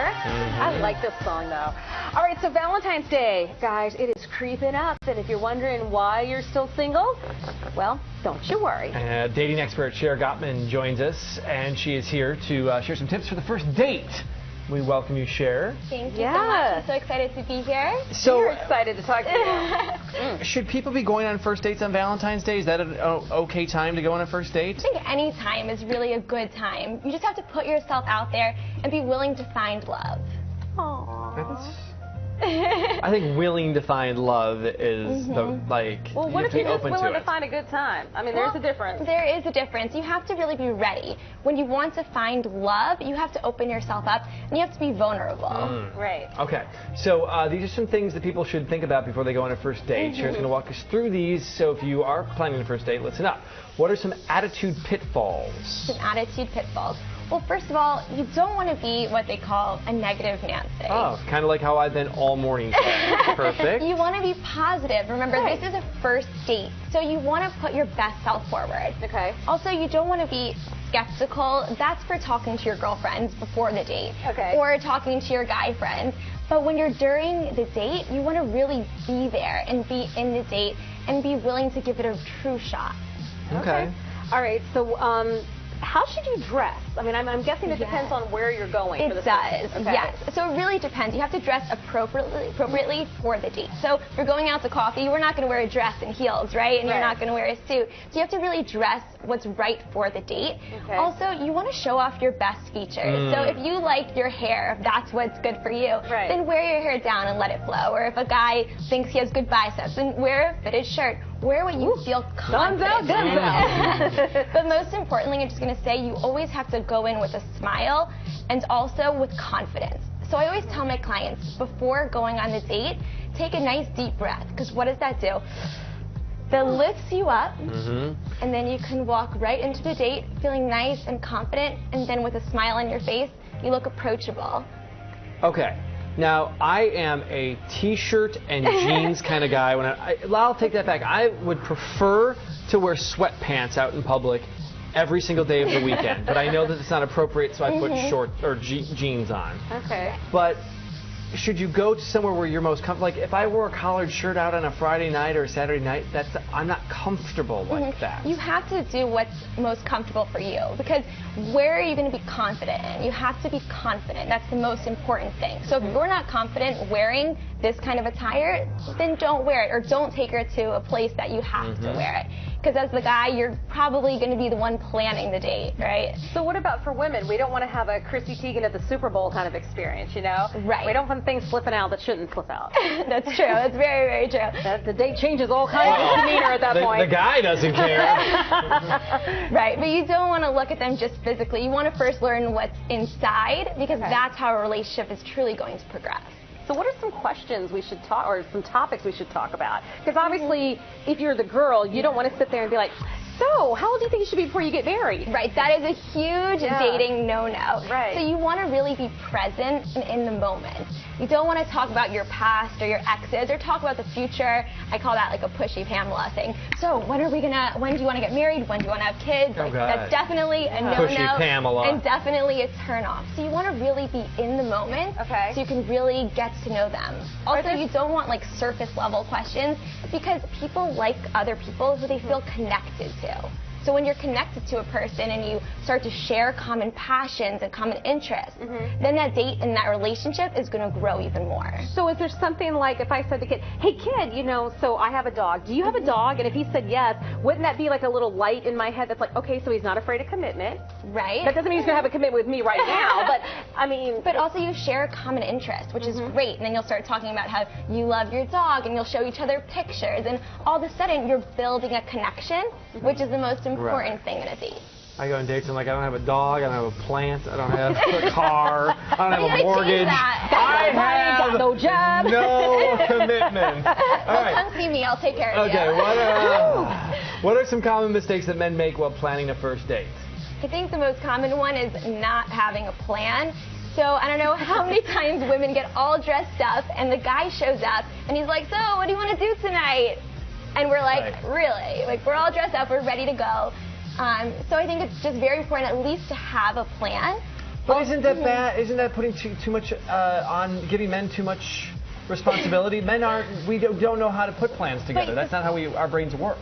I like this song, though. All right, so Valentine's Day, guys, it is creeping up. And if you're wondering why you're still single, well, don't you worry. Dating expert Cher Gottman joins us, and she is here to share some tips for the first date. We welcome you, Cher. Thank you so much. I'm so excited to be here. So we're excited to talk to you. Should people be going on first dates on Valentine's Day? Is that an okay time to go on a first date? I think any time is really a good time. You just have to put yourself out there and be willing to find love. Aww. I think willing to find love is the, like, well, what if you're just willing to it. find a good time? I mean, there's a difference. There is a difference. You have to really be ready. When you want to find love, you have to open yourself up, and you have to be vulnerable. Right. Okay. So these are some things that people should think about before they go on a first date. Cher's going to walk us through these, so if you are planning a first date, listen up. What are some attitude pitfalls? Some attitude pitfalls. Well, first of all, you don't want to be what they call a negative Nancy. Oh, kind of like how I've been all morning. Perfect. You want to be positive. Remember, this is a first date, so you want to put your best self forward. Okay. Also, you don't want to be skeptical. That's for talking to your girlfriends before the date. Okay. Or talking to your guy friends. But when you're during the date, you want to really be there and be in the date and be willing to give it a true shot. Okay. All right, so how should you dress? I mean, I'm guessing it depends on where you're going. It does, yes. So it really depends. You have to dress appropriately for the date. So if you're going out to coffee, we're not going to wear a dress and heels, right? And you're not going to wear a suit. So you have to really dress what's right for the date. Okay. Also, you want to show off your best features. So if you like your hair, if that's what's good for you, then wear your hair down and let it flow. Or if a guy thinks he has good biceps, then wear a fitted shirt. Wear what you feel confident. Guns out. But most importantly, I'm just going to say you always have to go in with a smile and also with confidence. So I always tell my clients before going on the date, take a nice deep breath, because what does that do? That lifts you up, and then you can walk right into the date feeling nice and confident, and then with a smile on your face, you look approachable. Okay. Now, I am a t-shirt and jeans kind of guy. I'll take that back. I would prefer to wear sweatpants out in public every single day of the weekend. But I know that it's not appropriate, so I put short or jeans on. Okay. But should you go to somewhere where you're most comfortable? Like, if I wore a collared shirt out on a Friday night or a Saturday night, I'm not comfortable like that. You have to do what's most comfortable for you, because where are you going to be confident in? You have to be confident. That's the most important thing. So if you're not confident wearing this kind of attire, then don't wear it, or don't take her to a place that you have to wear it. Because as the guy, you're probably going to be the one planning the date, right? So what about for women? We don't want to have a Chrissy Teigen at the Super Bowl kind of experience, you know? Right. We don't want things slipping out that shouldn't slip out. That's true. That's very, very true. The date changes all kinds of demeanor at that point. The guy doesn't care. Right, but you don't want to look at them just physically. You want to first learn what's inside, because that's how a relationship is truly going to progress. So what are some questions we should talk, or some topics we should talk about? Because obviously, if you're the girl, you don't want to sit there and be like, so, how old do you think you should be before you get married? Right, that is a huge dating no-no. Right. So you want to really be present and in the moment. You don't want to talk about your past or your exes or talk about the future. I call that like a pushy Pamela thing. So when do you want to get married? When do you want to have kids? Oh, like, God. That's definitely a no-no. Pushy Pamela. And definitely a turn-off. So you want to really be in the moment so you can really get to know them. Also, you don't want like surface-level questions, because people like other people who they feel connected to. So when you're connected to a person and you start to share common passions and common interests, then that date and that relationship is going to grow even more. So is there something like, if I said to the kid, hey kid, you know, so I have a dog. Do you have a dog? And if he said yes, wouldn't that be like a little light in my head that's like, okay, so he's not afraid of commitment. Right. That doesn't mean he's going to have a commitment with me right now, but I mean. But also you share a common interest, which is great. And then you'll start talking about how you love your dog, and you'll show each other pictures. And all of a sudden you're building a connection, which is the most important thing in a date. I go on dates and I'm like, I don't have a dog, I don't have a plant, I don't have a car, I don't have a mortgage. I have no job. No commitment. All right. Come see me, I'll take care of you. Okay, what are some common mistakes that men make while planning a first date? I think the most common one is not having a plan. So I don't know how many times women get all dressed up and the guy shows up and he's like, so what do you want to do tonight? And we're like, really? Like, we're all dressed up, we're ready to go. So I think it's just very important at least to have a plan. But isn't that bad? Isn't that putting too much on giving men too much responsibility? Men we don't know how to put plans together. That's not how our brains work.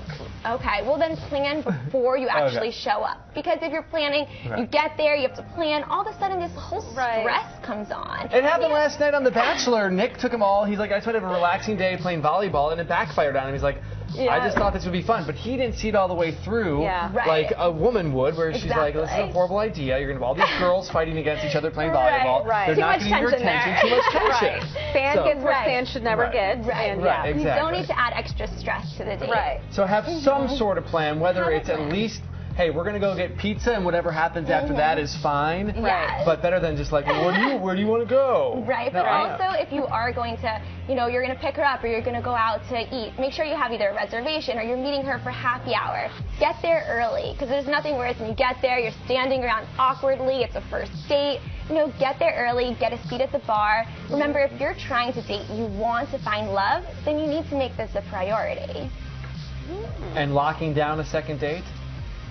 Okay, well then plan before you actually show up. Because if you're planning, you get there, you have to plan, all of a sudden this whole stress comes on. It happened last night on The Bachelor. Nick took them all. He's like, I just want to have a relaxing day playing volleyball, and it backfired on him. He's like, I just thought this would be fun, but he didn't see it all the way through like a woman would, where she's like, this is a horrible idea. You're going to have all these girls fighting against each other playing volleyball. They're not getting your attention. Too much tension. Sand gets where sand should never get. Exactly. You don't need to add extra stress to the date. So have some sort of plan, whether it's at least, hey, we're going to go get pizza and whatever happens after that is fine. But better than just like, well, where do you want to go? Right. But also, if you are going to, you're going to pick her up or you're going to go out to eat, make sure you have either a reservation or you're meeting her for happy hour. Get there early, because there's nothing worse when you get there, you're standing around awkwardly, it's a first date. Get there early, get a seat at the bar. Remember, if you're trying to date, you want to find love, then you need to make this a priority. And locking down a second date?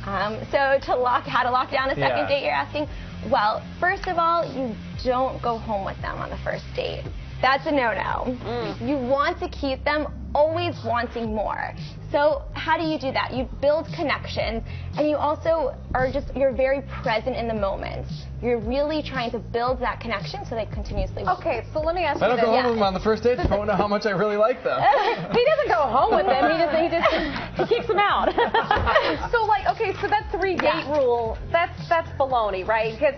So how to lock down a second date, you're asking? Well, first of all, you don't go home with them on the first date. That's a no-no. You want to keep them always wanting more. So how do you do that? You build connections, and you also you're very present in the moment. You're really trying to build that connection so they continuously want. Okay, so let me ask you this. I don't go home with them on the first date. I don't know how much I really like them. He doesn't go home with them. He kicks them out. So so that 3-date rule, that's baloney, right? Because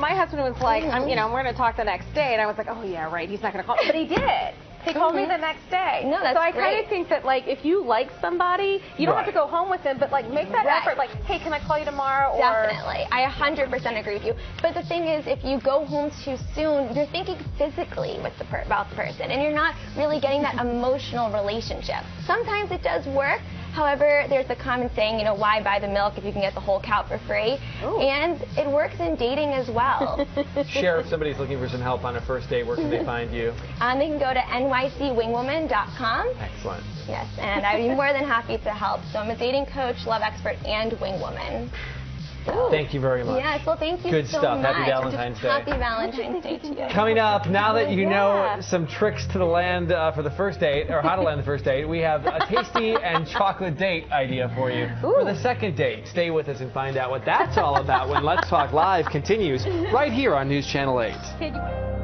my husband was like, we're going to talk the next day, and I was like, oh yeah, right. He's not going to call me, but he did. He called me the next day. No, that's so I kind of think that if you like somebody, you don't have to go home with them, but make that effort. Like, hey, can I call you tomorrow? Or definitely, I 100% agree with you. But the thing is, if you go home too soon, you're thinking physically about the person, and you're not really getting that emotional relationship. Sometimes it does work. However, there's the common saying, why buy the milk if you can get the whole cow for free? Ooh. And it works in dating as well. Cher, if somebody's looking for some help on a first date, where can they find you? They can go to NYCWingwoman.com. Excellent. Yes, and I'd be more than happy to help. So I'm a dating coach, love expert, and wingwoman. So, thank you very much. Yes, well, thank you Good so stuff. much. Happy Valentine's Day. Happy Valentine's Day to you. Coming up, now that you know some tricks to the land for the first date, or how to land the first date, we have a tasty and chocolate date idea for you for the second date. Stay with us and find out what that's all about when Let's Talk Live continues right here on News Channel 8.